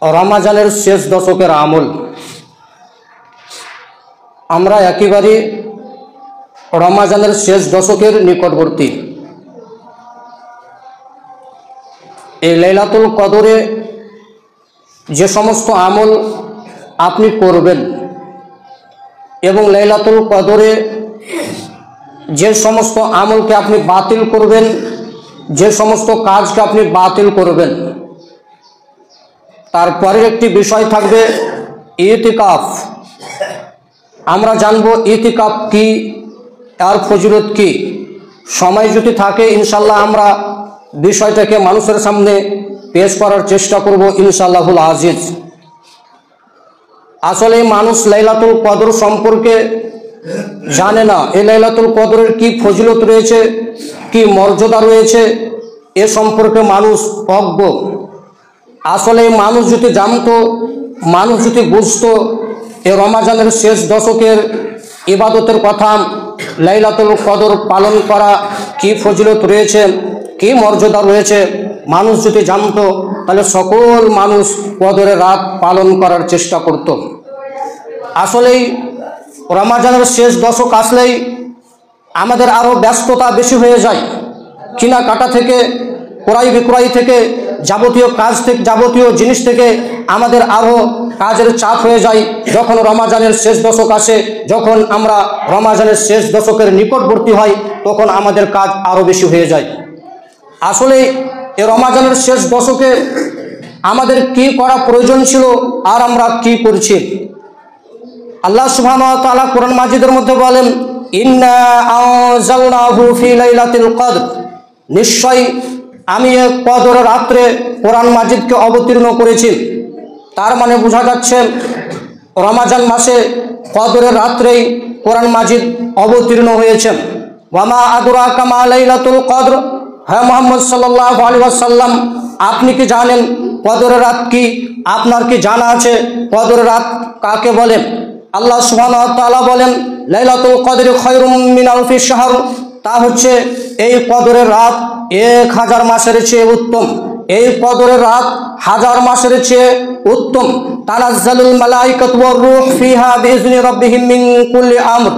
রমাজানের শেষ দশকের আমল আমরা একেবারে রমাজানের শেষ দশকের নিকটবর্তী। এই লাইলাতুল কদরে যে সমস্ত আমল আপনি করবেন এবং লাইলাতুল কদরে যে সমস্ত আমলকে আপনি বাতিল করবেন, যে সমস্ত কাজকে আপনি বাতিল করবেন, তারপরের একটি বিষয় থাকবে ইতিকাফ। আমরা জানব ইতিকাফ কি, তার ফজিলত কি। সময় যদি থাকে ইনশাল্লাহ আমরা বিষয়টাকে মানুষের সামনে পেশ করার চেষ্টা করব ইনশাআল্লাহুল আজিজ। আসলে মানুষ লাইলাতুল কদর সম্পর্কে জানে না। এই লাইলাতুল কদরের কি ফজিলত রয়েছে, কি মর্যাদা রয়েছে, এ সম্পর্কে মানুষ অজ্ঞ। আসলে মানুষ যদি জানতো, মানুষ যদি বুঝতো এই রমাজানের শেষ দশকের ইবাদতের কথা, লাইলাতুল কদর পালন করা কি ফজিলত রয়েছে, কি মর্যাদা রয়েছে, মানুষ যদি জানতো তাহলে সকল মানুষ কদরের রাত পালন করার চেষ্টা করত। আসলেই রমাজানের শেষ দশক আসলেই আমাদের আরও ব্যস্ততা বেশি হয়ে যায়। কেনাকাটা থেকে, ক্রয় বিক্রয় থেকে, যাবতীয় কাজ থেকে, যাবতীয় জিনিস থেকে আমাদের আরও কাজের চাপ হয়ে যায়। যখন রমাজানের শেষ দশক আসে, যখন আমরা রমাজানের শেষ দশকের নিকটবর্তী হয়, তখন আমাদের কাজ আরও বেশি হয়ে যায়। আসলে এই রমাজানের শেষ দশকে আমাদের কি করা প্রয়োজন ছিল আর আমরা কি করছি। আল্লাহ সুবহানাহু ওয়া তাআলা কোরআন মাজিদের মধ্যে বলেন, ইন্না আনজালনাহু ফি লাইলাতিল কদর, নিশ্চয়ই আমি এক কদর রাত্রে কোরআন মাজিদকে অবতীর্ণ করেছি। তার মানে বোঝা যাচ্ছে রমাজান মাসে কদরের রাত্রেই কোরআন মাজিদ অবতীর্ণ হয়েছে। ওয়ামা আদরাকা মা লাইলাতুল কদর, হ্যাঁ মুহাম্মদ সাল্লাল্লাহু আলাইহি ওয়াসাল্লাম, আপনি কি জানেন কদরের রাত কি? আপনার কি জানা আছে কদরের রাত কাকে বলেন? আল্লাহ সুবহানাহু ওয়া তাআলা বলেন, লাইলাতুল কদরি খায়রুম মিন আলফি শাহর, তা হচ্ছে এই কদরের রাত 1000 মাসের চেয়ে উত্তম। এই কদরের রাত 1000 মাসের চেয়ে উত্তম। তানাজ্জালুল মালাইকাতু ওয়ার রূহ ফিহা বিইজনি রাব্বিহিম মিন কুল্লি আমর,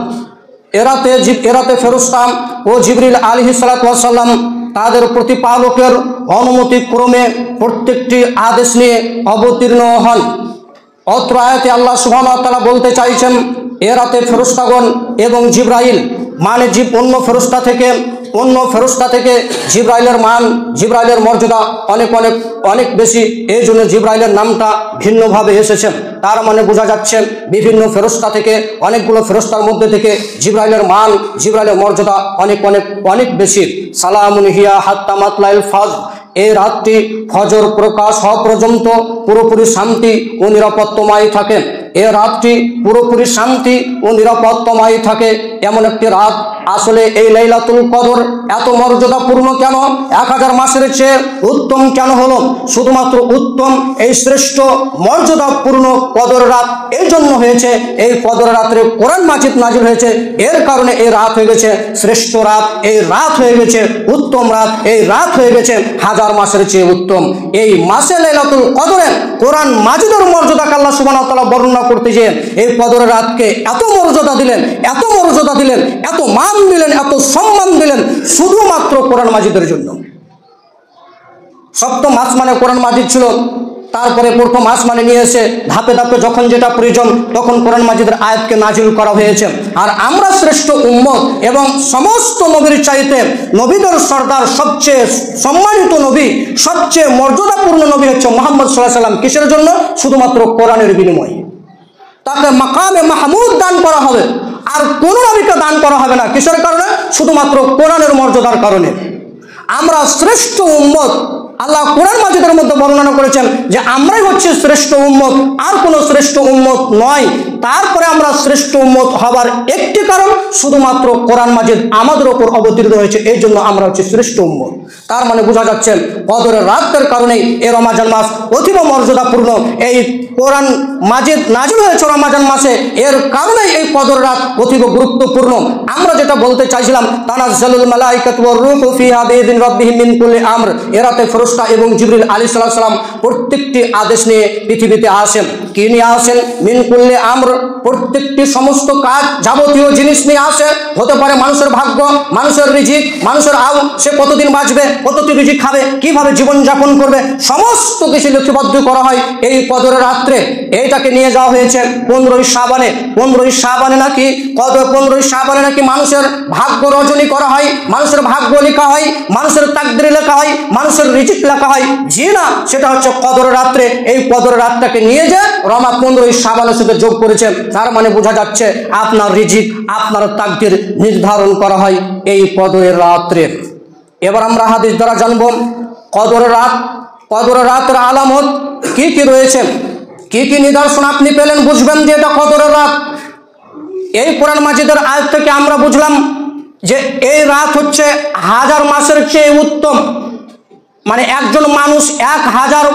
এরাতে ফেরেশতা ও জিবরিল আলাইহিস সালাতু ওয়াস সালাম তাদের প্রতিপালকের অনুমতি ক্রমে প্রত্যেকটি আদেশ নিয়ে অবতীর্ণ হন। অত্র আয়াতে আল্লাহ সুবহানাহু ওয়া তাআলা বলতে চাইছেন, এ রাতে ফেরেশতাগণ এবং জিবরাইল, মানে অন্য ফেরেশতা থেকে জিবরাইলের মান, জিবরাইলের মর্যাদা অনেক বেশি। এই জন্য জিবরাইলের নামটা ভিন্নভাবে এসেছেন। তার মানে বোঝা যাচ্ছে বিভিন্ন ফেরেশতা থেকে, অনেকগুলো ফেরেশতার মধ্যে থেকে জিবরাইলের মান, জিবরাইলের মর্যাদা অনেক বেশি। সালামুন হিয়া হাত্তা মাতলাইল ফজর, এই রাতটি ফজর প্রকাশ হওয়া পর্যন্ত পুরোপুরি শান্তি ও নিরাপত্তময় থাকে। এ রাতটি পুরোপুরি শান্তি ও নিরাপত্তময় থাকে এমন একটি রাত। আসলে এই লাইলাতুল কদর এত মর্যাদাপূর্ণ কেন, 1000 মাসের চেয়ে উত্তম কেন হলো? শুধুমাত্র উত্তম, এই শ্রেষ্ঠ মর্যাদাপূর্ণ কদর রাত এই জন্য হয়েছে, এই কদর রাত্রে কোরআন মাজিদ নাজিল হয়েছে। এর কারণে এই রাত হয়ে গেছে শ্রেষ্ঠ রাত, এই রাত হয়ে গেছে উত্তম রাত, এই রাত হয়ে গেছে 1000 মাসের চেয়ে উত্তম। এই মাসে লাইলাতুল কদরে কোরআন মাজিদের মর্যাদাকে আল্লাহ সুবহানাহু ওয়া তাআলা বর্ণনা করতে গিয়ে এই কদরের রাতকে এত মর্যাদা দিলেন, এত মান দিলেন, এত সম্মান দিলেন শুধুমাত্র কোরআন মাজিদের জন্য। সপ্তম মাস মানে কোরআন মাজিদ ছিল, তারপরে প্রথম আসমানে নিয়ে এসে ধাপে ধাপে যখন যেটা প্রয়োজন তখন কোরআন মাজিদের আয়াতকে নাজিল করা হয়েছে। আর আমরা শ্রেষ্ঠ উম্মত এবং সমস্ত নবীর চাইতে নবীদের সর্দার, সবচেয়ে সম্মানিত নবী, সবচেয়ে মর্যাদাপূর্ণ নবী হচ্ছে মুহাম্মদ সাল্লাল্লাহু আলাইহি ওয়াসাল্লাম। কিসের জন্য? শুধুমাত্র কোরআনের বিনিময়ে তাকে মাকামে মাহমুদ দান করা হবে, আর কোন নবীকে দান করা হবে না। কিসের কারণে? শুধুমাত্র কোরআনের মর্যাদার কারণে। আমরা শ্রেষ্ঠ উম্মত। আল্লাহ কোরআন মাজিদের মধ্যে বর্ণনা করেছেন যে আমরাই হচ্ছে শ্রেষ্ঠ উম্মত, আর কোনো শ্রেষ্ঠ উম্মত নয়। তারপরে আমরা শ্রেষ্ঠ উম্মত হবার একটি কারণ শুধুমাত্র কোরআন মাজিদ আমাদের ওপর অবতীর্ণ হয়েছে, এই জন্য আমরা হচ্ছে শ্রেষ্ঠ উম্মত। তার মানে বোঝা যাচ্ছে কদরের রাতের কারণেই এই রমাজান মাস অতীব মর্যাদাপূর্ণ। এই কোরআন মাজিদ নাজিল হয়েছে রমাজান মাসে, এর কারণেই এই কদর রাত অতীব গুরুত্বপূর্ণ। আমরা যেটা বলতে চাইছিলাম, তানাজ্জালুল মালাইকাতু ওয়ার রূহু ফিহা বিইযনি রাব্বিহিম মিন কুল্লি আমর, এরাতে ফেরেশতা এবং জিবরিল আলাইহিস সালাম প্রত্যেকটি আদেশ নিয়ে পৃথিবীতে আসেন। কি নিয়ে আসেন? মিন কুল্লি আমর, প্রত্যেকটি সমস্ত কাজ যাবতীয় জিনিস নিয়ে আসে। হতে পারে মানুষের ভাগ্য, মানুষের রিজিক, মানুষের আয়ু, সে কতদিন বাঁচবে, কতটি রিজিক খাবে, কিভাবে জীবনযাপন করবে, সমস্ত কিছু লিপিবদ্ধ করা হয় এই কদরের রাত্রে। এইটাকে নিয়ে যাওয়া হয়েছে 15ই শাবানে। 15ই শাবানে নাকি 15ই শাবানে নাকি মানুষের ভাগ্য রজনী করা হয়, মানুষের ভাগ্য লেখা হয়, মানুষের তাকদীর লেখা হয়, মানুষের রিজিক লেখা হয়। জি না, সেটা হচ্ছে কদরের রাত্রে। এই কদরের রাতটাকে নিয়ে যে রমা 15ই শাবানের সাথে যোগ করেছে, তার মানে বোঝা যাচ্ছে আপনার রিজিক, আপনার তাকদীর নির্ধারণ করা হয় এই কদরের রাত্রে। এবার আমরা হাদিস দ্বারা জানবো কদরের রাত, কদরের রাতের আলামত কি কি রয়েছে, কি কি নিদর্শন আপনি পেলেন, বুঝবেন যে এটা কদরের রাত। এই কোরআন মাজিদের আয়াত থেকে আমরা বুঝলাম যে এই রাত হচ্ছে 1000 মাসের চেয়ে উত্তম। মানে একজন মানুষ 1000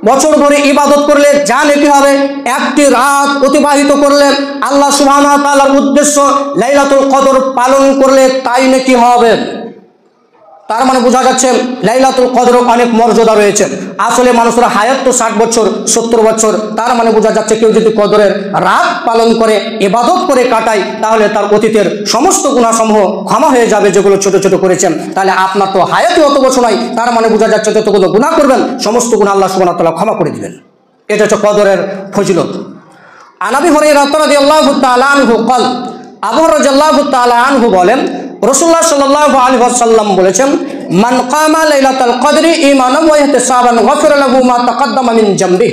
বছর ধরে ইবাদত করলে যা নেকি হবে, একটি রাত অতিবাহিত করলে আল্লাহ সুবহানাহু ওয়া তাআলার উদ্দেশ্য লাইলাতুল কদর পালন করলে তাই নেকি হবে। তার মানে বোঝা যাচ্ছে লাইলাতুল কদরের অনেক মর্যাদা রয়েছে। আসলে মানুষের হায়াত তো 60 বছর 70 বছর। তার মানে বোঝা যাচ্ছে কেউ যদি কদরের রাত পালন করে, ইবাদত করে কাটায়, তাহলে তার অতীতের সমস্ত গুনাহসমূহ ক্ষমা হয়ে যাবে, যেগুলো ছোট ছোট করেছেন। তাহলে আপনার তো হায়াতই অত বছর নাই, তার মানে বোঝা যাচ্ছে যতগুলো গুনাহ করবেন সমস্ত গুনাহ আল্লাহ সুবহানাহু ওয়া তাআলা ক্ষমা করে দিবেন। এটা হচ্ছে কদরের ফজিলত। আন আবি হুরায়রা রাদিয়াল্লাহু তাআলা আনহু قال, আবু হুরায়রা রাদিয়াল্লাহু তাআলা আনহু বলেন, রাসূলুল্লাহ সাল্লাল্লাহু আলাইহি ওয়াসাল্লাম বলেছেন, মান কামা লাইলাতুল কদরি ঈমানান ওয়া ইহতিসাবান গফিরা লাহু মা তাকাদ্দামা মিন জামবি।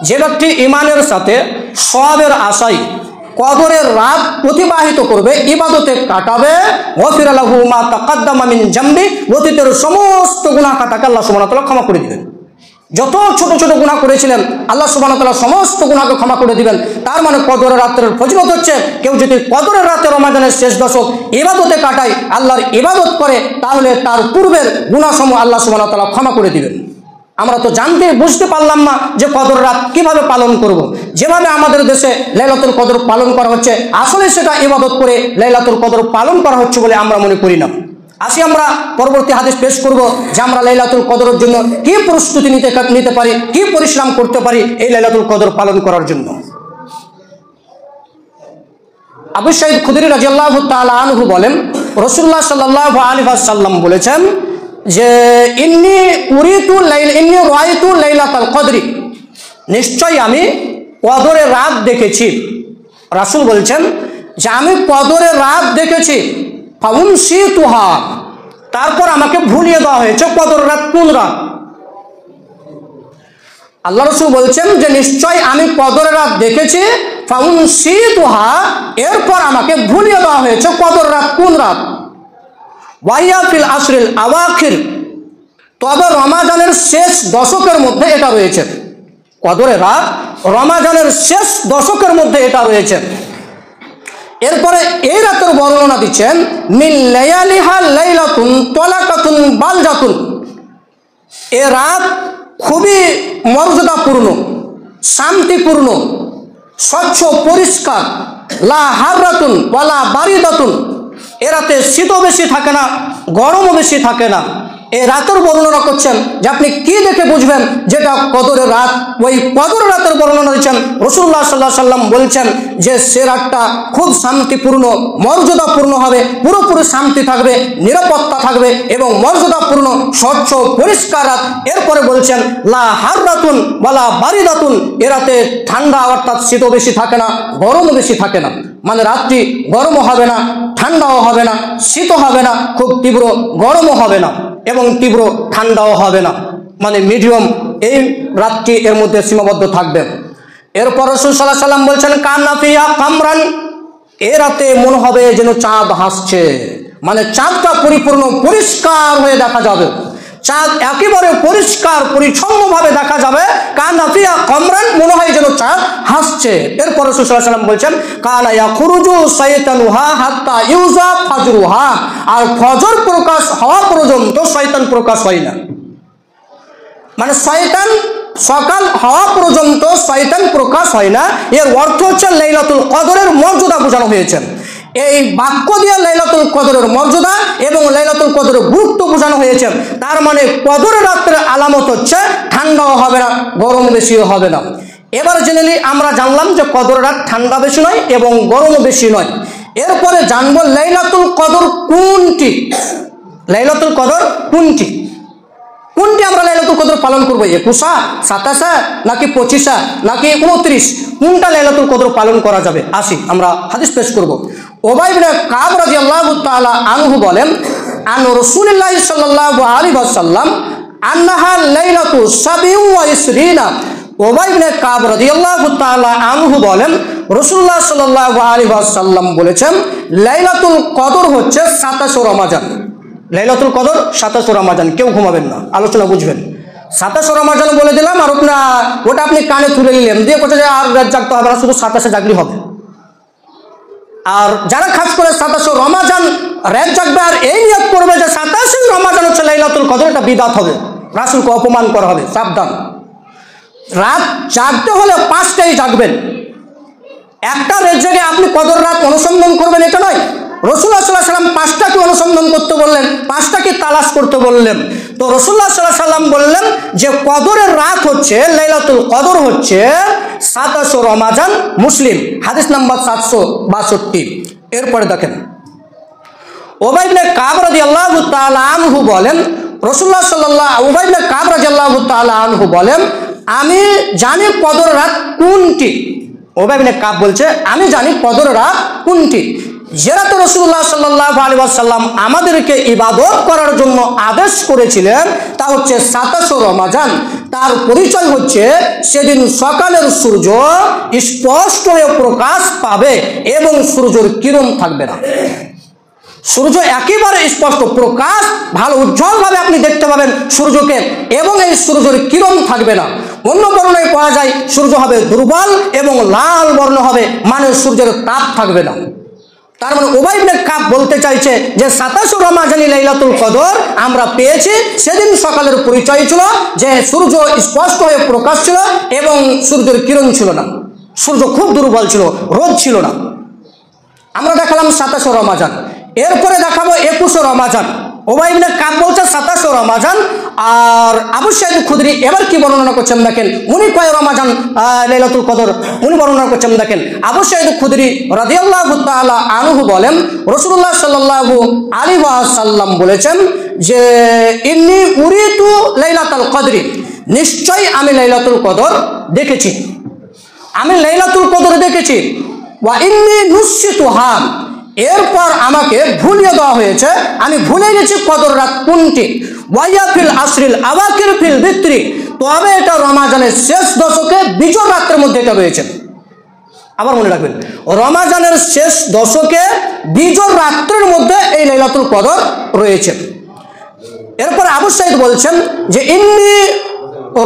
যে ব্যক্তি ঈমানের সাথে সওয়াবের আশায় কদরের রাত অতিবাহিত করবে, ইবাদতে কাটাবে, গফিরা লাহু মা তাকাদ্দামা মিন জামবি, অতীতের সমস্ত গুনাহ খাতাকে আল্লাহ সুবহানাহু ওয়া তাআলা ক্ষমা করে দিবেন। যত ছোট ছোট গুনাহ করেছিলেন আল্লাহ সুবহানাহু ওয়া তাআলা সমস্ত গুনাহকে ক্ষমা করে দিবেন। তার মানে কদরের রাতের ফজিলত হচ্ছে কেউ যদি কদরের রাতে রমাদানের শেষ দশক ইবাদতে কাটায়, আল্লাহর ইবাদত করে, তাহলে তার পূর্বের গুনাহসমূহ আল্লাহ সুবহানাহু ওয়া তাআলা ক্ষমা করে দিবেন। আমরা তো জানতে বুঝতে পারলাম না যে কদর রাত কিভাবে পালন করব। যেভাবে আমাদের দেশে লাইলাতুল কদর পালন করা হচ্ছে, আসলে সেটা ইবাদত করে লাইলাতুল কদর পালন করা হচ্ছে বলে আমরা মনে করি না। আসি আমরা পরবর্তী হাদিস পেশ করব যে আমরা লাইলাতুল কদরের জন্য কি প্রস্তুতি নিতে পারি, কি পরিশ্রম করতে পারি এই লাইলাতুল কদর পালন করার জন্য। আবু সাঈদ খুদরি রাদিয়াল্লাহু তাআলা আনহু বলেন, রাসূলুল্লাহ সাল্লাল্লাহু আলাইহি ওয়াসাল্লাম বলেছেন যে ইন্নী রাআইতু লাইলাতুল কদরি, নিশ্চয়ই আমি কদরের রাত দেখেছি। রাসূল বলছেন যে আমি কদরের রাত দেখেছি, ফাউনসিতুহা, তারপর আমাকে ভুলিয়ে দেওয়া হয়েছে কদরের রাত কোন রাত। আল্লাহ রাসূল বলছেন যে নিশ্চয় আমি কদরের রাত দেখেছি, ফাউনসিতুহা, এরপর আমাকে ভুলিয়ে দেওয়া হয়েছে কদরের রাত কোন রাত। ওয়াইয়া ফিল আশরিল আওয়াখির, তবে রমাদানের শেষ দশকের মধ্যে এটা রয়েছে। কদরের রাত রমাদানের শেষ দশকের মধ্যে এটা রয়েছে। এরপরে এই রাতের বর্ণনা দিচ্ছেন, মিন লায়ালিহা লাইলাতুন তালাকাতুন বালজাতুন, এ রাত খুবই মর্যাদাপূর্ণ, শান্তিপূর্ণ, স্বচ্ছ পরিষ্কার, লা হাররাতুন ওয়ালা বারিদাতুন, এ রাতে শীতও বেশি থাকে না, গরমও বেশি থাকে না। এই রাতের বর্ণনা করছেন যে আপনি কি দেখে বুঝবেন যেটা কদরের রাত। ওই কদরের রাতের বর্ণনা দিচ্ছেন রাসূলুল্লাহ সাল্লাল্লাহু আলাইহি ওয়াসাল্লাম বলছেন যে সে রাতটা খুব শান্তিপূর্ণ, মর্যাদাপূর্ণ হবে, পুরোপুরি শান্তি থাকবে, নিরাপত্তা থাকবে এবং মর্যাদাপূর্ণ, স্বচ্ছ পরিষ্কার রাত। এরপরে বলছেন লা হাররাতুন ওয়ালা বারিদাতুন, এ রাতে ঠান্ডা অর্থাৎ শীতও বেশি থাকে না, গরমও বেশি থাকে না। মানে রাত্রি গরমও হবে না, ঠান্ডাও হবে না, শীতও হবে না, খুব তীব্র গরমও হবে না এবং তীব্র ঠান্ডাও হবে না, মানে মিডিয়াম এই রাতটি এর মধ্যে সীমাবদ্ধ থাকবে। এরপর রাসূল সাল্লাল্লাহু আলাইহি ওয়াসাল্লাম বলছেন কান্না ফিয়া কামরান, এ রাতে মনে হবে যেন চাঁদ হাসছে, মানে চাঁদটা পরিপূর্ণ পরিষ্কার হয়ে দেখা যাবে, চাঁদ একেবারে পরিষ্কার পরিচ্ছন্নভাবে দেখা যাবে। কান্না ফিয়া কামরান, মনে হয় যেন চাঁদ হাসছে। এরপর রাসূল সাল্লাল্লাহু আলাইহি ওয়াসাল্লাম বলছেন কানা ইয়াখরুজু শাইতানুহা হাত্তা ইউজা ফাজরুহা, আর ফজর প্রকাশ হওয়া পর্যন্ত শয়তান প্রকাশ হয় না। মানে শয়তান সকাল হওয়া পর্যন্ত শয়তান প্রকাশ হয় না। এর অর্থ হচ্ছে লাইলাতুল কদরের মর্যাদা বোঝানো হয়েছে। এই বাক্য দিয়ে লাইলাতুল কদরের মর্যাদা এবং লাইলাতুল কদরের গুরুত্ব বোঝানো হয়েছে। তার মানে কদরের রাতের আলামত হচ্ছে ঠান্ডাও হবে না, গরম বেশিও হবে না। এবার জেনে আমরা জানলাম যে কদরের রাত ঠান্ডা বেশি নয় এবং গরমও বেশি নয়। এরপরে জানবো লাইলাতুল কদর কোনটি, লাইলাতুল কদর কোনটি, কোনটি আমরা লাইলাতুল কদর পালন করবো? 21, 27 নাকি 25 নাকি 29? কোনটা লাইলাতুল কদর পালন করা যাবে? আসি আমরা হাদিস পেশ করব। উবাই ইবনে কাব রাদিয়াল্লাহু তাআলা আনহু বলেন, আন রাসূলুল্লাহ সাল্লাল্লাহু আলাইহি ওয়াসাল্লাম আন্নাহা লাইলাতু 27। উবাই ইবনে কাব রাদিয়াল্লাহু তাআলা আনহু বলেন, রাসূলুল্লাহ সাল্লাল্লাহু আলাইহি ওয়াসাল্লাম বলেছেন লাইলাতুল কদর হচ্ছে 27 রমজান। লাইলাতুল কদর 27 রমজান। কেউ ঘুমাবেন না, আলোচনা বুঝবেন। 27 রমজান বলে দিলাম আর ওটা আপনি কানে তুলে নিলেন, দিয়ে কোথায় যে আর রাত জাগতে হবে না, শুধু 27 জাগলি হবে। আর যারা খাস করে 27 রমজান রাত জাগবে আর এই নিয়ত করবে যে 27 রমজান হচ্ছে লাইলাতুল কদর, এটা বিদআত হবে, রাসূলকে অপমান করা হবে। সাবধান, রাত জাগতে হলে 5টাই জাগবেন। একটা রাত জেগে আপনি কদর রাত অনুসন্ধান করবেন এটা নয়। রাসূলুল্লাহ সাল্লাল্লাহু আলাইহি ওয়াসাল্লাম 5টাকে অনুসন্ধান করতে বললেন, 5টাকে তালাশ করতে বললেন। তো রাসূলুল্লাহ সাল্লাল্লাহু আলাইহি ওয়াসাল্লাম বললেন যে কদরের রাত হচ্ছে, লাইলাতুল কদর হচ্ছে 27 রমজান। মুসলিম হাদিস নাম্বার 762। এরপরে দেখেন উবাই ইবনে কাব রাদিয়াল্লাহু তাআলা আনহু বলেন, রাসূলুল্লাহ উবাই ইবনে কাব রাদিয়াল্লাহু তাআলা আনহু বলেন, আমি জানি কদর রাত কোনটি। উবাই ইবনে কাব বলছে আমি জানি কদর রাত কোনটি। যে রাতে রাসূলুল্লাহ সাল্লাল্লাহু আলাইহি ওয়াসাল্লাম আমাদেরকে ইবাদত করার জন্য আদেশ করেছিলেন তা হচ্ছে 27 রমজান। তার পরিচয় হচ্ছে সেদিন সকালের সূর্য স্পষ্ট হয়ে প্রকাশ পাবে এবং সূর্যের কিরণ থাকবে না। সূর্য একেবারে স্পষ্ট প্রকাশ, ভালো উজ্জ্বলভাবে আপনি দেখতে পাবেন সূর্যকে, এবং এই সূর্যের কিরণ থাকবে না। অন্য বর্ণনায় পাওয়া যায় সূর্য হবে দুর্বল এবং লাল বর্ণ হবে, মানে সূর্যের তাপ থাকবে না। তার মানে উবাই ইবনে কাব বলতে চাইছে যে 27 রমজানি লাইলাতুল কদর আমরা পেয়েছি, সেদিন সকালের পরিচয় ছিল যে সূর্য স্পষ্ট হয়ে প্রকাশ ছিল এবং সূর্যের কিরণ ছিল না, সূর্য খুব দুর্বল ছিল, রোদ ছিল না। আমরা দেখালাম 27 রমজান। এরপরে দেখাবো 21 রমজান। উবাই ইবনে কাব বলছে 27 রমজান। আর আবু সাঈদ খুদরি এবার কি বর্ণনা করছেন দেখেন, উনি কয় রমজান লাইলাতুল কদর উনি বর্ণনা করছেন দেখেন। আবু সাঈদ খুদরি রাদিয়াল্লাহু তাআলা আনহু বলেন, রাসূলুল্লাহ সাল্লাল্লাহু আলাইহি ওয়াসাল্লাম বলেছেন যে ইন্নী উরিতু লাইলাতুল কদরি, নিশ্চয়ই আমি লাইলাতুল কদর দেখেছি, আমি লাইলাতুল কদর দেখেছি। ওয়া ইন্নী নুসিতুহা, এরপর আমাকে ভুলিয়ে দেওয়া হয়েছে, আমি ভুলে গেছি কদর রাত কোনটি। ওয়াইয়া ফিল আসরিল আওয়াকির ফিল বিত্রি, তবে এটা রমজানের শেষ দশকে বিজয় রাতের মধ্যে এটা রয়েছে। আবার মনে রাখবেন, রমজানের শেষ দশকে বিজয় রাত্রের মধ্যে এই লাইলাতুল কদর রয়েছে। এরপর আবু সাঈদ বলছেন যে ইন্নী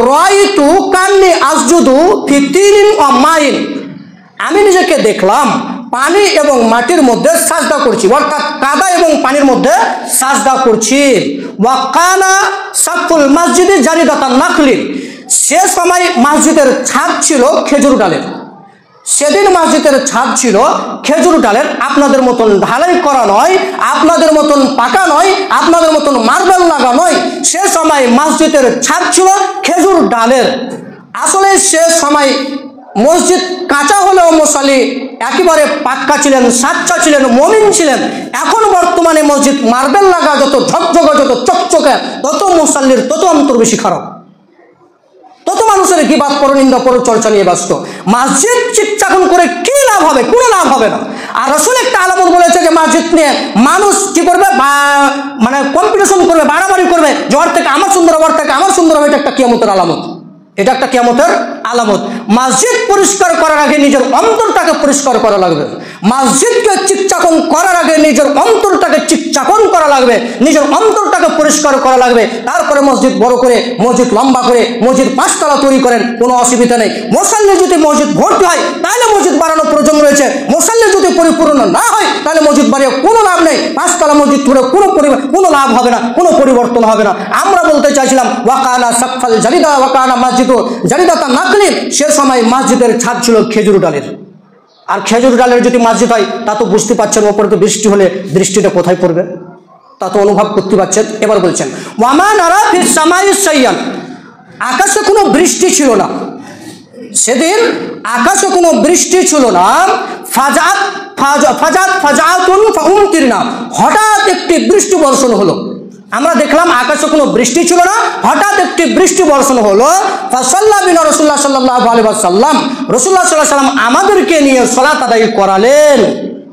রাআইতু কান্নী আসজুদু ফি তিনিন ওয়া মাইন, আমি নিজেকে দেখলাম পানি এবং মাটির মধ্যে সাজদা করছি, অর্থাৎ কাদা এবং পানির মধ্যে সাজদা করছি। ওয়া কানা সাফুল মসজিদে জারিদাতান নাখলিন, সে সময় মসজিদের ছাদ ছিল খেজুর ডালের। সেদিন মসজিদের ছাদ ছিল খেজুর ডালের, আপনাদের মতন ঢালাই করা নয়, আপনাদের মতন পাকা নয়, আপনাদের মতন মার্বেল লাগা নয়। সে সময় মসজিদের ছাদ ছিল খেজুর ডালের। আসলে সে সময় মসজিদ কাঁচা হলেও মুসল্লি একেবারে পাক্কা ছিলেন, সাচ্চা ছিলেন, মুমিন ছিলেন। এখন বর্তমানে মসজিদ মার্বেল লাগা, যত ঝকঝকে যত চকচকে, তত মুসল্লির তত অন্তর বেশি খারাপ, তত মানুষের গীবাত পরনিন্দা পরচর্চা নিয়ে ব্যস্ত। মসজিদ চিকচাকন করে কি লাভ হবে? কোনো লাভ হবে না। আর রাসূল একটা আলামত বলেছে যে মসজিদ নিয়ে মানুষ কি করবে, মানে কম্পিটিশন করবে, বাড়াবাড়ি করবে, যে ওর থেকে আমার সুন্দর, ওর থেকে আমার সুন্দর হবে। এটা একটা কিয়ামতের আলামত, এটা একটা কিয়ামতের আলামত। মসজিদ পরিষ্কার করার আগে নিজের অন্তরটাকে পরিষ্কার করা লাগবে। মসজিদকে চিকচাকন করার আগে নিজের অন্তরটাকে চিকচাকন করা লাগবে, নিজের অন্তরটাকে পরিষ্কার করা লাগবে। তারপরে মসজিদ বড় করে, মসজিদ লম্বা করে, মসজিদ 5 তলা তৈরি করেন, কোনো অসুবিধা নেই। মুসল্লি যদি মসজিদ ভর্তি হয় তাহলে মসজিদ বাড়ানোর প্রয়োজন রয়েছে। মুসল্লি যদি পরিপূর্ণ না হয় তাহলে মসজিদ বাড়িয়ে কোনো লাভ নেই। 5 তলা মসজিদ করে কোনো লাভ হবে না, কোনো পরিবর্তন হবে না। আমরা বলতে চাইছিলাম ওয়াকানা সাকফাল জারিদা ওয়াকানা মসজিদ জারিদাতান নাখলিন, সে সময় মসজিদের ছাদ ছিল খেজুর ডালের। আর খেজুর ডালের যদি মসজিদ হয় তা তো বুঝতে পারছেন, ওপরে তো বৃষ্টি হলে দৃষ্টিটা কোথায় পড়বে, তা তো অনুভব করতে পারছেন। এবার বলছেন ওয়ামা নারা ফিস সামাই সাইয়ান, আকাশে কোনো বৃষ্টি ছিল না সেদিন, আকাশে কোনো বৃষ্টি ছিল না। হঠাৎ একটি বৃষ্টি বর্ষণ হলো। আমরা দেখলাম আকাশে কোনো বৃষ্টি ছিল না, হঠাৎ একটি বৃষ্টি বর্ষণ হলো। ফাসাল্লা বিনা রাসূলুল্লাহ সাল্লাল্লাহু আলাইহি ওয়াসাল্লাম, রাসূলুল্লাহ সাল্লাল্লাহু আলাইহি ওয়াসাল্লাম আমাদেরকে নিয়ে সালাত আদায় করালেন।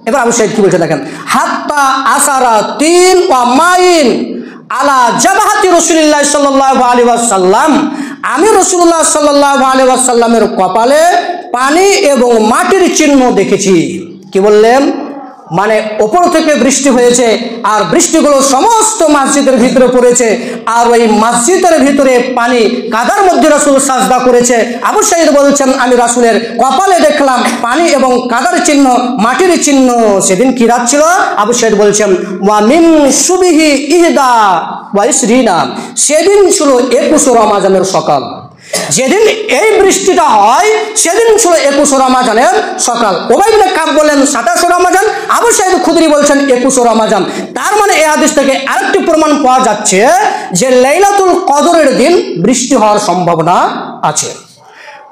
এবার আবু সাঈদ কি বলছে দেখেন, হাত্তা আসারা তিন ওয়া মাইন আলা জাবাহাতি রাসূলুল্লাহ সাল্লাল্লাহু আলাইহি ওয়াসাল্লাম, আমি রাসূলুল্লাহ সাল্লাল্লাহু আলাইহি ওয়াসাল্লামের কপালে পানি এবং মাটির চিহ্ন দেখেছি। কি বললেন, মানে ওপর থেকে বৃষ্টি হয়েছে আর বৃষ্টিগুলো সমস্ত মসজিদের ভিতরে পড়েছে, আর ওই মসজিদের ভিতরে পানি কাদার মধ্যে রাসূল সাজদা করেছে। আবু সাঈদ বলছেন আমি রাসূলের কপালে দেখলাম পানি এবং কাদার চিহ্ন, মাটির চিহ্ন। সেদিন কি রাত ছিল? আবু সাঈদ বলছেন ওয়া মিন সুবিহি ইহদা ওয়া ইসরিনা, সেদিন ছিল 21 রমাজানের সকাল। যেদিন এই বৃষ্টিটা হয় সেদিন ছিল 21 রমাজানের সকাল। উবাই ইবনে কাব বলেন 27 রমাজান, আবু সাঈদ খুদরি বলছেন 21 রমাজান। তার মানে এই হাদিস থেকে আরেকটি প্রমাণ পাওয়া যাচ্ছে যে লাইলাতুল কদরের দিন বৃষ্টি হওয়ার সম্ভাবনা আছে।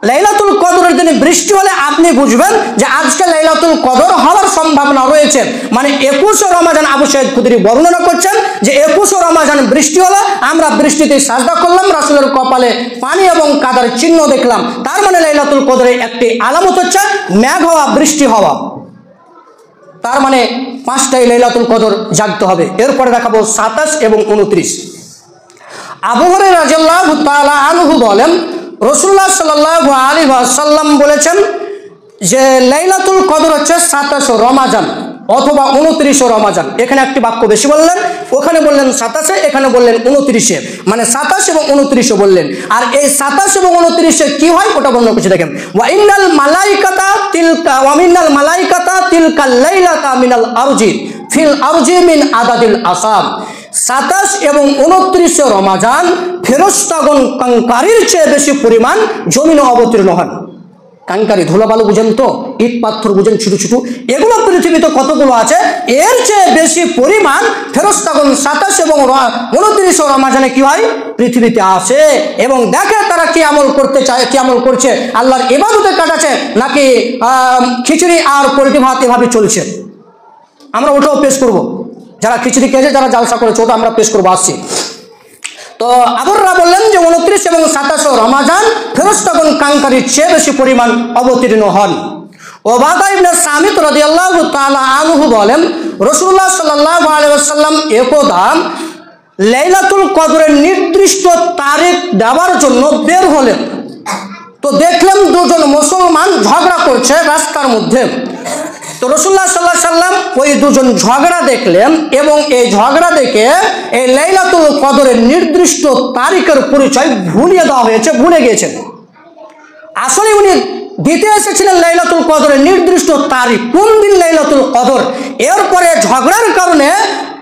লাইলাতুল কদরের দিনে বৃষ্টি হলে আপনি বুঝবেন যে আজকে লাইলাতুল কদর হওয়ার সম্ভাবনা রয়েছে। মানে 21 রমাজান আবু সাঈদ খুদরি বর্ণনা করছেন যে 21 রমাজান বৃষ্টি হলো, আমরা বৃষ্টিতে সাজদা করলাম, রাসূলের কপালে পানি এবং কাদার চিহ্ন দেখলাম। তার মানে লাইলাতুল কদরের একটি আলামত হচ্ছে মেঘ হওয়া, বৃষ্টি হওয়া। তার মানে 5টাই লাইলাতুল কদর জাগতে হবে। এরপরে দেখাবো 27 এবং 29। আবু হুরায়রা রাদিয়াল্লাহু তাআলা আনহু বলেন রাসূলুল্লাহ সাল্লাল্লাহু আলাইহি ওয়াসাল্লাম বলেছেন যে লাইলাতুল কদর হচ্ছে 27 রমাজান অথবা 29 রমাজান। এখানে একটি বাক্য বেশি বললেন, ওখানে বললেন 27, এখানে বললেন 29, মানে 27 এবং 29 বললেন। আর এই 27 এবং 29 কি হয় ওটা বর্ণনা করছি দেখেন, ওয়া ইন্নাল মালাইকাতা তিলকা ওয়া মিনাল মালাইকাতা তিলকাল লাইলাতা মিনাল আরজি ফিল আরজি মিন আদাদিল আসাব। 27 এবং 29 রমাজান ফেরেশতাগণ কাঙ্কারির চেয়ে বেশি পরিমাণ জমিনে অবতীর্ণ হন। কাঙ্কারি ধুলাবালু বুঝেন তো, ইট পাথর বুঝেন, ছোট ছোট, এগুলো পৃথিবীতে কতগুলো আছে, এর চেয়ে বেশি পরিমাণ ফেরেশতাগণ 27 এবং 29 রমাজানে কি হয় পৃথিবীতে আসে এবং দেখে তারা কি আমল করতে চায়, কি আমল করছে, আল্লাহর ইবাদতে কাটাচ্ছে নাকি খিচুড়ি আর পোল্ট্রি ভাত এভাবে চলছে। আমরা ওটাও পেশ করব, যারা খিচুড়ি খেয়েছে, যারা জালসা করেছে, ওটা আমরা পেশ করবো, আসছি। তো আবুরা বললেন যে 29 এবং 27 রমাজান ফেরেশতাগণ কাঙ্কারির চেয়ে বেশি পরিমাণ অবতীর্ণ হন। উবাদা ইবনে সামিত রাদিয়াল্লাহু তাআলা আনহু বলেন রাসূলুল্লাহ সাল্লাল্লাহু আলাইহি ওয়াসাল্লাম একদা লাইলাতুল কদরের নির্দিষ্ট তারিখ দেওয়ার জন্য বের হলেন। তো দেখলেন দুজন মুসলমান ঝগড়া করছে রাস্তার মধ্যে। তো রাসূলুল্লাহ সাল্লাল্লাহু আলাইহি ওয়াসাল্লাম ওই দুজন ঝগড়া দেখলেন এবং এই ঝগড়া দেখে এই লাইলাতুল কদরের নির্দিষ্ট তারিখের পরিচয় ভুলিয়ে দেওয়া হয়েছে, ভুলে গিয়েছেন। আসলে উনি দিতে এসেছিলেন লাইলাতুল কদরের নির্দিষ্ট তারিখ, কোন দিন লাইলাতুল কদর। এরপরে ঝগড়ার কারণে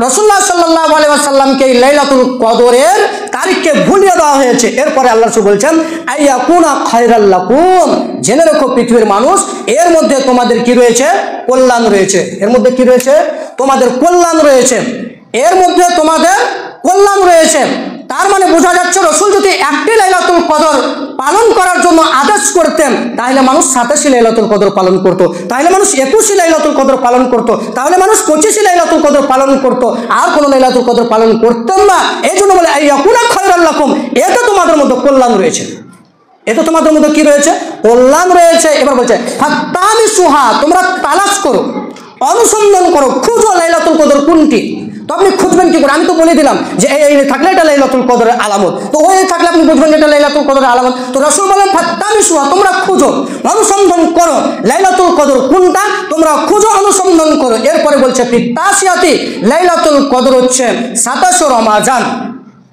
রাসূলুল্লাহ সাল্লাল্লাহু আলাইহি ওয়াসাল্লামকে এই লাইলাতুল কদরের তারিখকে ভুলিয়ে দেওয়া হয়েছে। এরপরে আল্লাহ রাসূল বলছেন আইয়াকুনা খায়রাল লাকুম, জেনে রাখো পৃথিবীর মানুষ, এর মধ্যে তোমাদের কি রয়েছে, কল্যাণ রয়েছে। এর মধ্যে কি রয়েছে, তোমাদের কল্যাণ রয়েছে, এর মধ্যে তোমাদের কল্যাণ রয়েছে। তার মানে বোঝা যাচ্ছে রাসূল যদি একটি লাইলাতুল কদর পালন করার জন্য আদেশ করতেন তাহলে মানুষ 27 লাইলাতুল কদর পালন করত, তাহলে মানুষ 21 লাইলাতুল কদর পালন করত, তাহলে মানুষ 25 লাইলাতুল কদর পালন করত, আর কোনো লাইলাতুল কদর পালন করতেন না। এই জন্য বলে আইয়াকুনা খায়রাল লাকুম, এতে তোমাদের মধ্যে কল্যাণ রয়েছে, এতে তোমাদের মধ্যে কি রয়েছে, কল্যাণ রয়েছে। এবার বলছে ফাত্তামিসুহা, তোমরা তালাশ করো, অনুসন্ধান করো, খুঁজো লাইলাতুল কদর কোনটি। তো আপনি খুঁজবেন কি করে, আমি তো বলে দিলাম যে এই থাকলে এটা লাইলাতুল কদরের আলামত, তো ওই থাকলে আপনি বুঝবেন এটা লাইলাতুল কদরের আলামত। তো রাসূল বলেন ফাত্তামিসুহা, তোমরা খুঁজো, অনুসন্ধান করো লাইলাতুল কদর কোনটা, তোমরা খুঁজো, অনুসন্ধান করো। এরপরে বলছে ফিত্তাসিয়াতি, লাইলাতুল কদর হচ্ছে 27 রমাজান,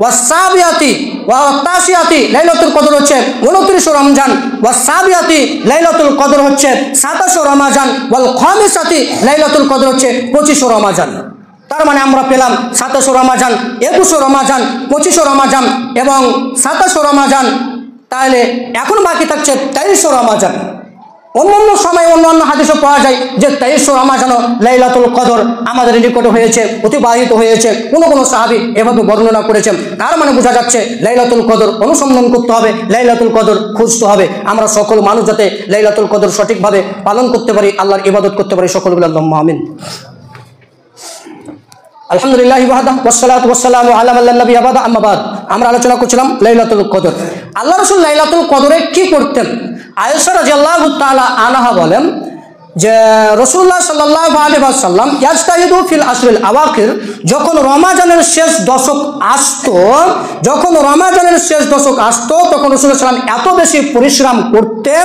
ওয়াসাবিয়াতি ওয়াতাসিয়াতি, লাইলাতুল কদর হচ্ছে 29 রমজান, ওয়াসাবিয়াতি, লাইলাতুল কদর হচ্ছে 27 রমাজান, ওয়াল খামিসাতি, লাইলাতুল কদর হচ্ছে 25 রমাজান। তার মানে আমরা পেলাম 27 রমাজান, 21 রমাজান, 25 রমাজান এবং 27 রমাজান। তাহলে এখন বাকি থাকছে 23 রমাজান। অন্য সময় অন্য হাদিসে পাওয়া যায় যে 23 রমাজান লাইলাতুল কদর আমাদের নিকটে হয়েছে, অতিবাহিত হয়েছে। কোনো সাহাবী এভাবে বর্ণনা করেছেন। তার মানে বোঝা যাচ্ছে লাইলাতুল কদর অনুসন্ধান করতে হবে, লাইলাতুল কদর খুঁজতে হবে। আমরা সকল মানুষ যাতে লাইলাতুল কদর সঠিকভাবে পালন করতে পারি, আল্লাহর ইবাদত করতে পারি, সকল বলে আল্লাহুম্মা আমিন। আলহামদুলিল্লাহ ওয়াহদাহু ওয়াসসালাতু ওয়াসসালামু আলা মান লা নাবিয়্যা বা'দা, আম্মা বা'দ। আমরা আলোচনা করছিলাম লাইলাতুল কদর। আল্লাহ রাসূল লাইলাতুল কদরে কি করতেন? আয়েশা রাদিয়াল্লাহু তাআলা আনহা বলেন যে রাসূলুল্লাহ সাল্লাল্লাহু আলাইহি ওয়াসাল্লাম ইয়াজতাহিদু ফিল আশরিল আওয়াখির, যখন রমাজানের শেষ দশক আসতো, তখন রাসূলুল্লাহ সাল্লাম এত বেশি পরিশ্রম করতেন,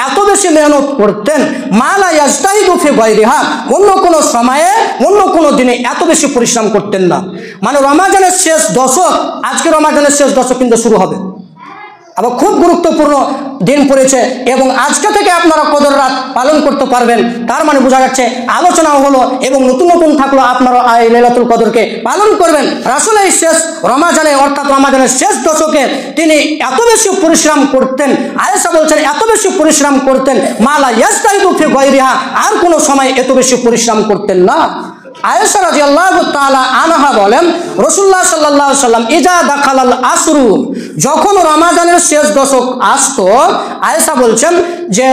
এত বেশি মেহনত করতেন, মা লা ইয়াজতাহিদু ফি গায়রিহা, অন্য কোনো সময়ে অন্য কোনো দিনে এত বেশি পরিশ্রম করতেন না। মানে রমাজানের শেষ দশক, আজকে রমাজানের শেষ দশক কিন্তু শুরু হবে, আবার খুব গুরুত্বপূর্ণ দিন পড়েছে এবং আজকে থেকে আপনারা কদর রাত পালন করতে পারবেন। তার মানে বোঝা যাচ্ছে আলোচনা হলো এবং নতুন থাকলো, আপনারা এই লাইলাতুল কদরকে পালন করবেন। রাসূল এই শেষ রমাজানে অর্থাৎ রমাজানের শেষ দশকে তিনি এত বেশি পরিশ্রম করতেন। আয়েশা বলছেন এত বেশি পরিশ্রম করতেন, মালা ইয়াস্তাহিদু ফি গায়রিহা, আর কোনো সময় এত বেশি পরিশ্রম করতেন না। আয়েশা রাদিয়াল্লাহু তাআলা আনহা বলেন রাসূলুল্লাহ সাল্লাল্লাহু আলাইহি ওয়াসাল্লাম ইজা দাখালাল আসরু, যখন রমাজানের শেষ দশক আসতো, আয়েশা বলছেন যে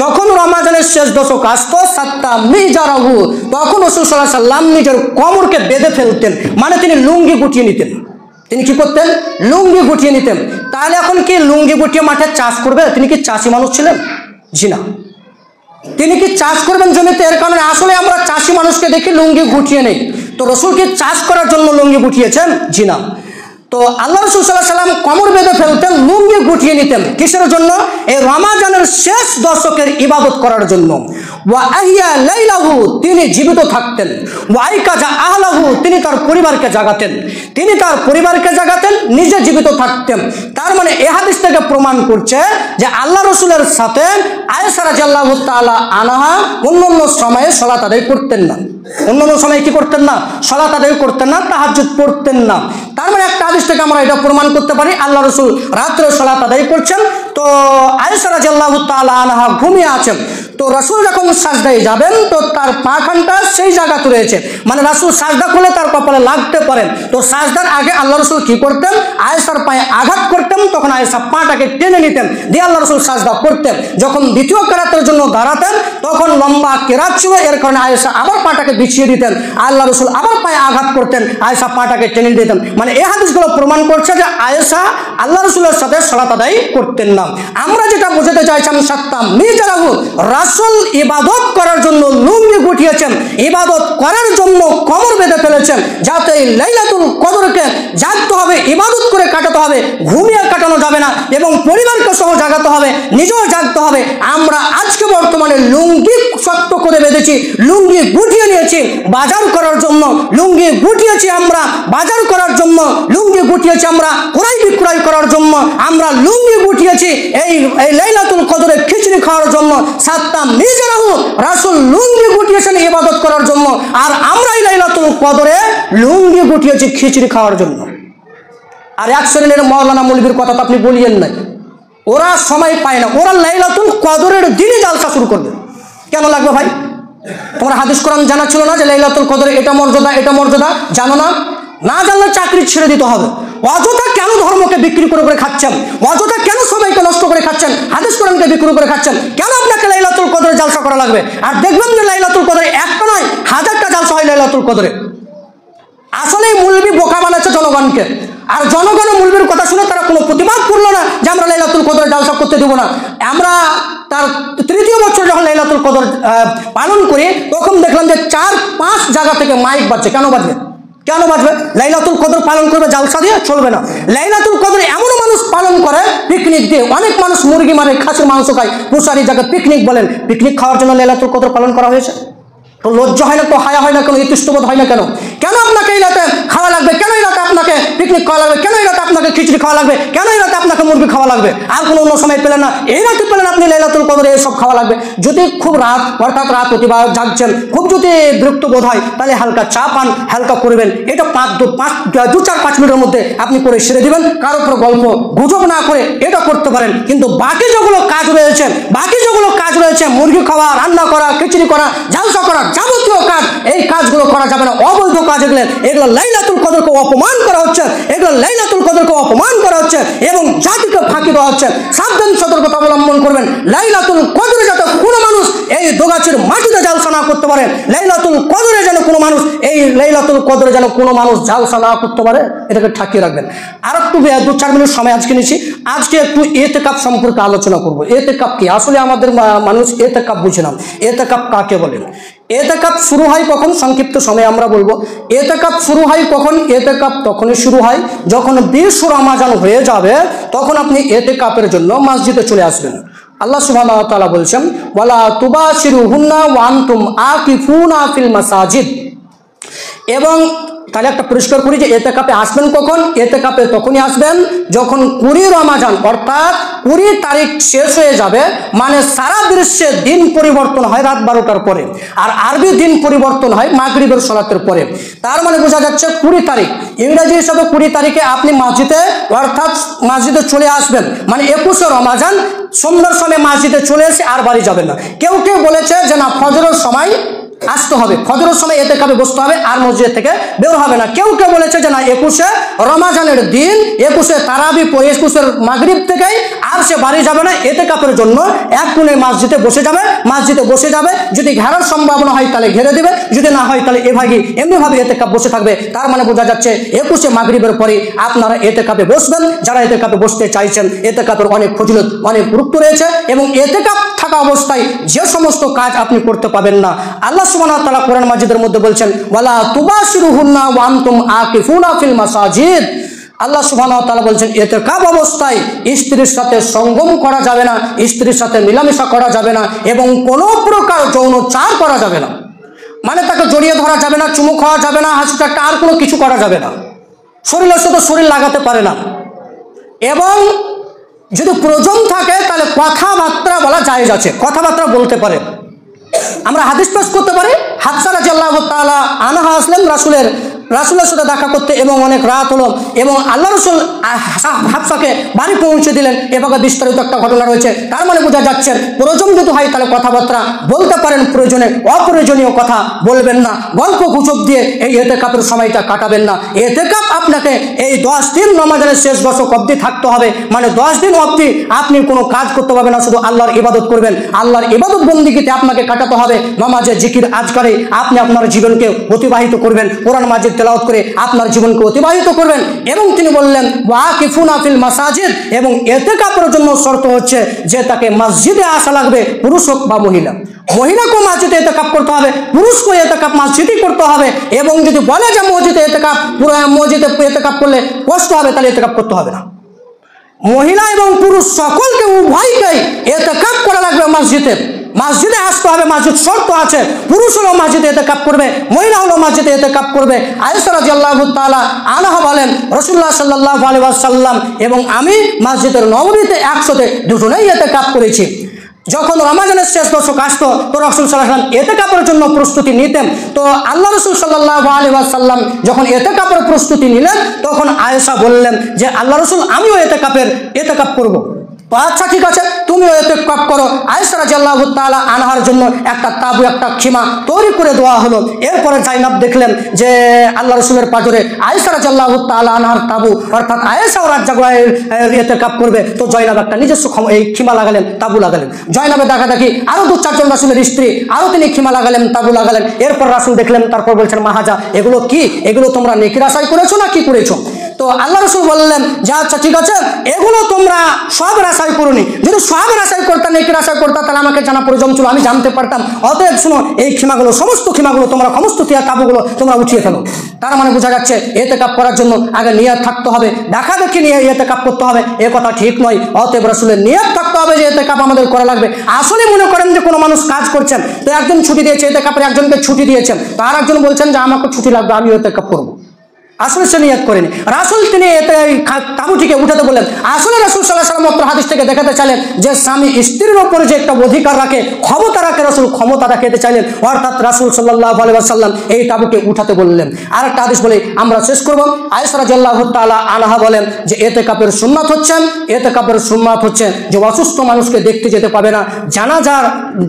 যখন রমাজানের শেষ দশক আসতো, সাত্তা মিজারাহু, তখন রাসূল সাল্লাল্লাহু আলাইহি ওয়াসাল্লাম নিজের কোমরকে বেঁধে ফেলতেন, মানে তিনি লুঙ্গি গুটিয়ে নিতেন। তিনি কি করতেন? লুঙ্গি গুটিয়ে নিতেন। তাহলে এখন কি লুঙ্গি গুটিয়ে মাঠে চাষ করবে? তিনি কি চাষি মানুষ ছিলেন? জি না। তিনি কি চাষ করবেন জমিতে? এর কারণে আসলে আমরা চাষি মানুষকে দেখি লুঙ্গি গুটিয়ে নেই। তো রাসূল কি চাষ করার জন্য লুঙ্গি গুটিয়েছেন? জি না। তো আল্লাহ রাসূল সাল্লাল্লাহু আলাইহি ওয়াসাল্লাম কোমর বেঁধে ফেলতেন, লুঙ্গি গুটিয়ে নিতেন। কিসের জন্য? এই রমাজানের শেষ দশকের ইবাদত করার জন্য। ওয়া আহিয়া লাইলাহু, তিনি জীবিত থাকতেন। ওয়া আইকাজা আহলাহু, তিনি তার পরিবারকে জাগাতেন। নিজে জীবিত থাকতেন। তার মানে এই হাদিস থেকে প্রমাণ করছে যে আল্লাহ রাসূলের সাথে আয়েশা রাদিয়াল্লাহু তাআলা আনহা অন্যান্য সময়ে সালাত আদায় করতেন না। অন্যান্য সময় কি করতেন না? সালাত আদায় করতেন না, তাহাজ্জুদ পড়তেন না। তার মানে একটা হাদিস থেকে আমরা এটা প্রমাণ করতে পারি আল্লাহ রাসূল রাত্রে সালাত আদায় করছেন। তো আয়েশা রাদিয়াল্লাহু তাআলা আনহা ঘুমিয়ে আছেন। তো রাসূল যখন সাজদায় যাবেন, তো তার পাখানটা সেই জায়গাতে রয়েছে, মানে রাসূল সাজদা করলে তার কপালে লাগতে পারেন। তো সাজদার আগে আল্লাহ রাসূল কি করতেন? আয়েশার পায়ে আঘাত করতেন, তখন আয়েশা পাটাকে টেনে নিতেন, দিয়ে আল্লাহ রাসূল সাজদা করতেন। যখন দ্বিতীয় কেরাতের জন্য দাঁড়াতেন, তখন লম্বা কেরাত ছিল, এর কারণে আয়েশা আবার পাটাকে বিছিয়ে দিতেন, আল্লাহ রাসূল আবার পায়ে আঘাত করতেন, আয়েশা পাটাকে টেনে দিতেন। মানে এই হাদিসগুলো প্রমাণ করছে যে আয়েশা আল্লাহ রাসূলের সাথে সালাত আদায় করতেন না। আমরা যেটা বোঝাতে চাইছিলাম, সাত্তা মিজারাহু, রাসূল ইবাদত করার জন্য লুঙ্গি গুটিয়েছেন, ইবাদত করার জন্য কোমর বেঁধে ফেলেছেন, যাতে লাইলাতুল কদরকে জাগতে হবে, ইবাদত করে কাটাতে হবে, ঘুমিয়ে কাটানো যাবে না এবং পরিবারকে সহ জাগাতে হবে, নিজেও জাগতে হবে। আমরা আজকে বর্তমানে লুঙ্গি শক্ত করে বেঁধেছি, লুঙ্গি গুটিয়ে নিয়েছি বাজার করার জন্য, লুঙ্গি গুটিয়েছি আমরা বাজার করার জন্য, লুঙ্গি গুটিয়েছি আমরা ক্রয় বিক্রয় করার জন্য, আমরা লুঙ্গি গুটিয়েছি এই লাইলাতুল কদরে খিচুড়ি খাওয়ার জন্য। সাত্তা মিজারাহু, রাসূল লুঙ্গি গুটিয়েছেন ইবাদত করার জন্য, আর আমরা এই লাইলাতুল কদরে লুঙ্গি গুটিয়েছি খিচুড়ি খাওয়ার জন্য। আর এক শ্রেণীর মাওলানা মৌলবীর কথা তো আপনি বলিয়েন নাই, ওরা সময় পায় না, ওরা লাইলাতুল কদরের দিনই জালসা শুরু করবে। কেন লাগবে ভাই? তোমার হাদিস কোরআন জানা ছিল না যে লাইলাতুল কদরে এটা মর্যাদা? জানো না? না জানলে চাকরি ছেড়ে দিতে হবে। অযথা কেন ধর্মকে বিক্রি করে খাচ্ছেন? অযথা কেন সবাইকে নষ্ট করে খাচ্ছেন? হাদিস কোরআনকে বিক্রি করে খাচ্ছেন? কেন আপনাকে লাইলাতুল কদরে জালসা করা লাগবে? আর দেখবেন যে লাইলাতুল কদরে একটা নয়, হাজারটা জালসা হয় লাইলাতুল কদরে। আসলে মৌলবী বোকা বানাচ্ছে জনগণকে, আর জনগণের মৌলবীর কথা শুনে তারা কোনো প্রতিবাদ করলো না যে আমরা লাইলাতুল কদরে জালসা করতে দেবো না। আমরা তার তৃতীয় বছর যখন লাইলাতুল কদর পালন করি, তখন দেখলাম যে 4-5 জায়গা থেকে মাইক বাজছে। কেন বাজবে? লাইলাতুল কদর পালন করবে জালসা দিয়ে? চলবে না। লাইলাতুল কদর এমন মানুষ পালন করে পিকনিক দিয়ে, অনেক মানুষ মুরগি মারে, খাসির মাংস খায়, পুষারি জায়গায় পিকনিক বলেন, পিকনিক খাওয়ার জন্য লাইলাতুল কদর পালন করা হয়েছে। তো লজ্জা হয় না, তো হায়া হয় না কেন, ইতস্তবোধ হয় না কেন? কেন আপনাকে এই রাতে খাওয়া লাগবে? কেন এই রাতে আপনাকে পিকনিক খাওয়া লাগবে? কেন এই রাতে আপনাকে খিচুড়ি খাওয়া লাগবে? কেন এই রাতে আপনাকে মুরগি খাওয়া লাগবে? আর কোনো অন্য সময় পেলেন না, এই রাতে পেলেন আপনি লাইলাতুল কদরে এসব খাওয়া লাগবে। যদি খুব রাত, অর্থাৎ রাত অতিবাহিত জাগছেন, খুব যদি বিরক্ত বোধ হয়, তাহলে হালকা চা পান, হালকা করবেন। এটা 2-4-5 মিনিটের মধ্যে আপনি করে সেরে দিবেন, কারো উপর গল্প গুজব না করে এটা করতে পারেন। কিন্তু বাকি যেগুলো কাজ রয়েছে, মুরগি খাওয়া, রান্না করা, খিচুড়ি করা, জালসা করা, যাবতীয় কাজ, এই কাজগুলো করা যাবে না, অবৈধ কাজ এগুলো লাইলাতুল কদরকে অপমান করা হচ্ছে, এগুলো লাইলাতুল কদরকে অপমান করা হচ্ছে এবং জাতিকে ফাঁকি দেওয়া হচ্ছে। সাবধান সতর্কতা অবলম্বন করবেন। লাইলাতুল কদরে যাতে কোনো মানুষ এই দোগাছির মাটিতে জালসা না করতে পারে, লাইলাতুল কদরে যেন কোনো মানুষ লাইলাতুল কদরে যেন কোনো মানুষ জালসা না করতে পারে, এটাকে ঠাকিয়ে রাখবেন। আর একটু 2-4 মিনিট সময় আজকে নিচ্ছি। আজকে একটু এতেকাপ সম্পর্কে আলোচনা করব। এতেকাপ কি? আসলে আমাদের মানুষ এতেকাপ বুঝে না। এতেকাপ কাকে বলেন? এতেকাপ শুরু হয় কখন? সংক্ষিপ্ত সময় আমরা বলবো। এতেকাপ শুরু হয় কখন? এতেকাপ তখনই শুরু হয় যখন 20 রমাজান হয়ে যাবে, তখন আপনি এতেকাপের জন্য মসজিদে চলে আসবেন। আল্লাহ সুবহানাহু ওয়া তাআলা বলছেন, ওয়ালা তুবাশিরুহুন্না ওয়া আনতুম আকিফুনা ফিল মাসাজিদ। এবং তাহলে একটা পরিষ্কার করি যে এতেকাপে আসবেন কখন? এতেকাপে তখনই আসবেন যখন 20 রমাজান অর্থাৎ 20 তারিখ শেষ হয়ে যাবে, মানে সারা বিশ্বে দিন পরিবর্তন হয় রাত 12টার পরে, আর আরবি দিন পরিবর্তন হয় মাগরিবের সালাতের পরে। তার মানে বোঝা যাচ্ছে 20 তারিখ, ইংরেজি হিসাবে 20 তারিখে আপনি মসজিদে অর্থাৎ মসজিদে চলে আসবেন, মানে 21 রমাজান সন্ধ্যার সময় মসজিদে চলে এসে আর বাড়ি যাবেন না। কেউ কেউ বলেছে যে না, ফজরের সময় আসতে হবে, ফজরের সময় এতেকাপে বসতে হবে, আর মসজিদ থেকে বের হবে না। কেউ কেউ বলেছে যে না, 21 রমাজানের দিন 21 তারাবি পড়ে 21 মাগরিব থেকেই আর সে বাড়ি যাবে না, এতেকাপের জন্য এক কোণে মসজিদে বসে যাবে। মসজিদে বসে যাবে, যদি ঘেরার সম্ভাবনা হয় তাহলে ঘেরে দেবে, যদি না হয় তাহলে এমনিভাবে এতেকাপ বসে থাকবে। তার মানে বোঝা যাচ্ছে 21 মাগরিবের পরে আপনারা এতেকাপে বসবেন। যারা এতেকাপে বসতে চাইছেন, এতেকাপের অনেক ফজিলত, অনেক গুরুত্ব রয়েছে এবং এতেকাপ থাকা অবস্থায় যে সমস্ত কাজ আপনি করতে পাবেন না, আল্লাহ সুবহানাহু ওয়া তাআলা কোরআন মাজিদের মধ্যে বলছেন, ওয়ালা তুবাশিরুহুন্না ওয়া আনতুম আকিফুনা ফিল মাসাজিদ। আল্লাহ সুবহানাহু ওয়া তাআলা বলছেন এতেকাপ অবস্থায় স্ত্রীর সাথে সঙ্গম করা যাবে না, স্ত্রীর সাথে মিলামেশা করা যাবে না এবং কোনো প্রকার যৌনাচার করা যাবে না। মানে তাকে জড়িয়ে ধরা যাবে না, চুমু খাওয়া যাবে না, হাসি ঠাট্টা আর কোনো কিছু করা যাবে না, শরীরের সাথে শরীর লাগাতে পারে না। এবং যদি প্রয়োজন থাকে তাহলে কথাবার্তা বলা জায়েজ আছে, কথাবার্তা বলতে পারে। আমরা হাদিস পেশ করতে পারি, হাফসা রাদিয়াল্লাহু তাআলা আনহা আসলেন রাসূলের সাথে দেখা করতে এবং অনেক রাত হলো এবং আল্লাহ রাসূল হাফসাকে বাড়ি পৌঁছে দিলেন। এভাবে বিস্তারিত একটা ঘটনা রয়েছে। তার মানে বোঝা যাচ্ছে প্রয়োজন যদি হয় তাহলে কথাবার্তা বলতে পারেন, প্রয়োজনে অপ্রয়োজনীয় কথা বলবেন না, গল্প গুজব দিয়ে এই এতেকাপের সময়টা কাটাবেন না। এতেকাপ আপনাকে এই 10 দিন রমাজানের শেষ দশক অবধি থাকতে হবে, মানে 10 দিন অবধি আপনি কোনো কাজ করতে পারবেন না, শুধু আল্লাহর ইবাদত করবেন। আল্লাহর ইবাদত বন্দিগিতে আপনাকে কাটাতে হবে, নামাজে জিকির আজকারে আপনি আপনার জীবনকে অতিবাহিত করবেন, কোরআন মাজিদ তেলাওয়াত করে আপনার জীবনকে অতিবাহিত করবেন। এবং তিনি বললেন ওয়াকিফুনা ফিল মাসাজিদ, এবং এতেকাপের জন্য শর্ত হচ্ছে যে তাকে মসজিদে আসা লাগবে, পুরুষ হোক বা মহিলা। মহিলাকেও মসজিদে এতেকাপ করতে হবে, পুরুষকেও এতেকাপ মসজিদেই করতে হবে। এবং যদি বলে যে মসজিদে এতেকাপ, পুরো মসজিদে এতেকাপ করলে কষ্ট হবে, তাহলে এতেকাপ করতে হবে না। মহিলা এবং পুরুষ সকলকে উভয়কেই এতেকাপ করা লাগবে মসজিদে, মসজিদে আসতে হবে। মসজিদ শর্ত আছে, পুরুষ হলো মসজিদে এতেকাপ করবে, মহিলা হলো মসজিদে এতেকাপ করবে। আয়েশা রাদিয়াল্লাহু তাআলা আনহা বলেন, রাসূলুল্লাহ সাল্লাল্লাহু আলাইহি ওয়াসাল্লাম এবং আমি মসজিদের নববীতে একসাথে দুজনেই এতেকাপ করেছি। যখন রমাজানের শেষ দশক আসতো তো রাসূল সাল্লাল্লাহু আলাইহি ওয়াসাল্লাম এতেকাপের জন্য প্রস্তুতি নিতেন। তো আল্লাহ রাসূল সাল্লাল্লাহু আলাইহি ওয়াসাল্লাম যখন এতেকাপের প্রস্তুতি নিলেন, তখন আয়েশা বললেন যে আল্লাহ রাসূল আমিও এতেকাপ করব। আচ্ছা ঠিক আছে, তুমিও এতেকাপ করো। আয়েশা রাদিয়াল্লাহু তাআলা আনহার জন্য একটা তাবু, একটা খিমা তৈরি করে দেওয়া হলো। এরপরে জাইনাব দেখলেন যে আল্লাহ রাসূলের পাজরে আয়েশা রাদিয়াল্লাহু তাআলা আনহার তাবু, অর্থাৎ আয়েশাও রাত জাগোয় এতেকাপ করবে। তো জয়নাব একটা নিজস্ব এই খিমা লাগালেন, তাবু লাগালেন। জয়নাবের দেখা দেখি আরো 2-4 জন রাসূলের স্ত্রী আরো তিনি খিমা লাগালেন, তাবু লাগালেন। এরপর রাসূল দেখলেন, তারপর বলছেন মাহাজা, এগুলো কি? এগুলো তোমরা নেকির আশায় করেছো না কি করেছো? তো আল্লাহ রাসূল বললেন যে আচ্ছা ঠিক আছে, এগুলো তোমরা সবের আশায় করোনি, যদি সবের আশায় করতা, নেকির আশায় করতা, তাহলে আমাকে জানা প্রয়োজন ছিল, আমি জানতে পারতাম। অতএব শুনো, এই খিমাগুলো, সমস্ত খিমাগুলো তোমরা, সমস্ত তাবুগুলো তোমরা উঠিয়ে ফেলো। তার মানে বোঝা যাচ্ছে এতেকাপ করার জন্য আগে নিয়ত থাকতে হবে, দেখা দেখি নিয়ে এতেকাপ করতে হবে এ কথা ঠিক নয়। অতএব রাসূলের নিয়ত থাকতে হবে যে এতেকাপ আমাদের করা লাগবে। আসলে মনে করেন যে কোনো মানুষ কাজ করছেন, তো একজন ছুটি দিয়েছে, এতেকাপের একজনকে ছুটি দিয়েছেন, তো আর একজন বলছেন যে আমাকে ছুটি লাগবে, আমি এতেকাপ করবো। আসলে সে নিয়ত করেনি। রাসূল তিনি তাঁবুটিকে উঠাতে বললেন। আসলে রাসূল সাল্লাল্লাহু আলাইহি ওয়াসাল্লাম হাদিস থেকে দেখাতে চাইলেন যে স্বামী স্ত্রীর উপরে যে একটা অধিকার রাখে, ক্ষমতা রাখে, রাসূল ক্ষমতা রাখতে চাইলেন, অর্থাৎ রাসূল সাল্লাল্লাহু আলাইহি ওয়াসাল্লাম এই তাঁবুকে উঠাতে বললেন। আর একটা হাদিস বলে আমরা শেষ করব। আয়েশা রাদিয়াল্লাহু তাআলা আনহা বলেন যে ইতিকাফের সুন্নাত হচ্ছে যে অসুস্থ মানুষকে দেখতে যেতে পাবে না,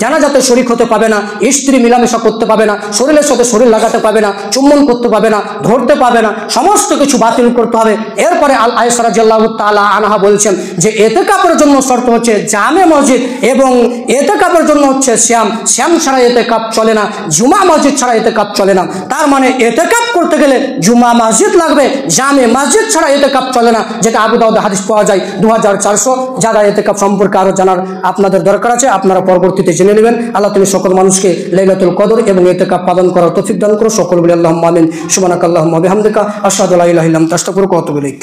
জানাজাতে শরীক হতে পাবে না, স্ত্রী মিলামেশা করতে পাবে না, শরীরের সাথে শরীর লাগাতে পাবে না, চুম্বন করতে পাবে না, ধরতে পাবে না, সমস্ত কিছু বাতিল করতে হবে। এরপরে আয়েশা রাদিয়াল্লাহু তাআলা আনহা বলছেন যে ইতিকাফের জন্য শর্ত হচ্ছে জামে মসজিদ, এবং ইতিকাফের জন্য হচ্ছে শ্যাম ছাড়া ইতিকাফ চলে না, জুমা মসজিদ ছাড়া ইতিকাফ চলে না। তার মানে ইতিকাফ করতে গেলে জুমা মসজিদ লাগবে, জামে মসজিদ ছাড়া ইতিকাফ চলে না, যেটা আবু দাউদে হাদিস পাওয়া যায় 2400। যারা ইতিকাফ সম্পর্কে আরো জানার আপনাদের দরকার আছে, আপনারা পরবর্তীতে জেনে নেবেন। আল্লাহ তুমি সকল মানুষকে লাইলাতুল কদর এবং ইতিকাফ পালন করার তৌফিক দান করো। সকল বলি আল্লাহুম্মা আমিন। সুবহানাকাল্লাহুম্মা ওয়া বিহামদিকা আশহাদু আল্লা ইলাহা ইল্লা আনতা আস্তাগফিরুকা ওয়া আতুবু ইলাইক।